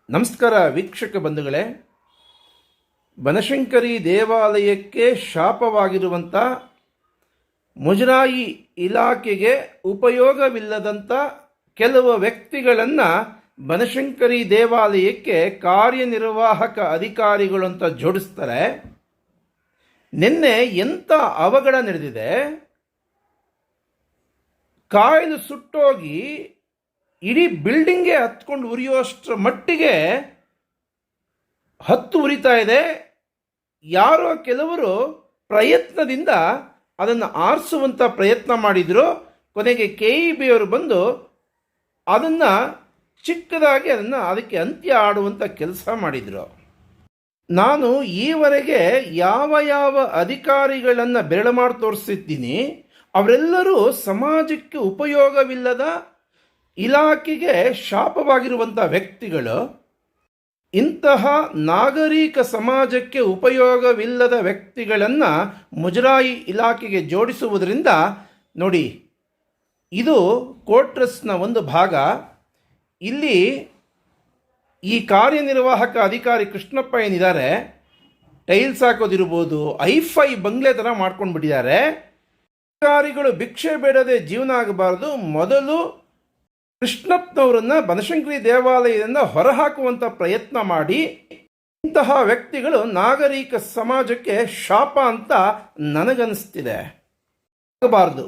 ನಮಸ್ಕಾರ ವೀಕ್ಷಕ ಬಂಧುಗಳೇ, ಬನಶಂಕರಿ ದೇವಾಲಯಕ್ಕೆ ಶಾಪವಾಗಿರುವಂಥ ಮುಜರಾಯಿ ಇಲಾಖೆಗೆ ಉಪಯೋಗವಿಲ್ಲದಂಥ ಕೆಲವು ವ್ಯಕ್ತಿಗಳನ್ನು ಬನಶಂಕರಿ ದೇವಾಲಯಕ್ಕೆ ಕಾರ್ಯನಿರ್ವಾಹಕ ಅಧಿಕಾರಿಗಳು ಅಂತ ಜೋಡಿಸ್ತಾರೆ. ನಿನ್ನೆ ಎಂಥ ಅವಘಡ ನಡೆದಿದೆ. ಕಾಯಿಲು ಸುಟ್ಟೋಗಿ ಇಡೀ ಬಿಲ್ಡಿಂಗೇ ಹತ್ಕೊಂಡು ಉರಿಯುವಷ್ಟರ ಮಟ್ಟಿಗೆ ಉರಿತಾ ಇದೆ. ಯಾರೋ ಕೆಲವರು ಪ್ರಯತ್ನದಿಂದ ಅದನ್ನು ಆರಿಸುವಂಥ ಪ್ರಯತ್ನ ಮಾಡಿದರು. ಕೊನೆಗೆ KEB ಅವರು ಬಂದು ಅದನ್ನು ಚಿಕ್ಕದಾಗಿ ಅದಕ್ಕೆ ಅಂತ್ಯ ಆಡುವಂಥ ಕೆಲಸ ಮಾಡಿದರು. ನಾನು ಈವರೆಗೆ ಯಾವ ಅಧಿಕಾರಿಗಳನ್ನು ಬೆರಳು ಮಾಡಿ ತೋರಿಸಿದ್ದೀನಿ, ಅವರೆಲ್ಲರೂ ಸಮಾಜಕ್ಕೆ ಉಪಯೋಗವಿಲ್ಲದ ಇಲಾಖೆಗೆ ಶಾಪವಾಗಿರುವಂಥ ವ್ಯಕ್ತಿಗಳು. ಇಂತಹ ನಾಗರಿಕ ಸಮಾಜಕ್ಕೆ ಉಪಯೋಗವಿಲ್ಲದ ವ್ಯಕ್ತಿಗಳನ್ನು ಮುಜರಾಯಿ ಇಲಾಖೆಗೆ ಜೋಡಿಸುವುದರಿಂದ ನೋಡಿ, ಇದು ಕೋಟ್ರಸ್ನ ಒಂದು ಭಾಗ. ಇಲ್ಲಿ ಈ ಕಾರ್ಯನಿರ್ವಾಹಕ ಅಧಿಕಾರಿ ಕೃಷ್ಣಪ್ಪ ಏನಿದ್ದಾರೆ, ಟೈಲ್ಸ್ ಹಾಕೋದಿರ್ಬೋದು, ಐಫೈ ಬಂಗ್ಲೆ ಥರ ಮಾಡ್ಕೊಂಡು ಬಿಟ್ಟಿದ್ದಾರೆ. ಅಧಿಕಾರಿಗಳು ಭಿಕ್ಷೆ ಬೇಡದೆ ಜೀವನ ಆಗಬಾರ್ದು. ಮೊದಲು ಕೃಷ್ಣಪ್ಪನವರನ್ನು ಬನಶಂಕರಿ ದೇವಾಲಯದಿಂದ ಹೊರಹಾಕುವಂಥ ಪ್ರಯತ್ನ ಮಾಡಿ, ಇಂತಹ ವ್ಯಕ್ತಿಗಳು ನಾಗರಿಕ ಸಮಾಜಕ್ಕೆ ಶಾಪ ಅಂತ ನನಗನ್ನಿಸ್ತಿದೆ. ಆಗಬಾರ್ದು.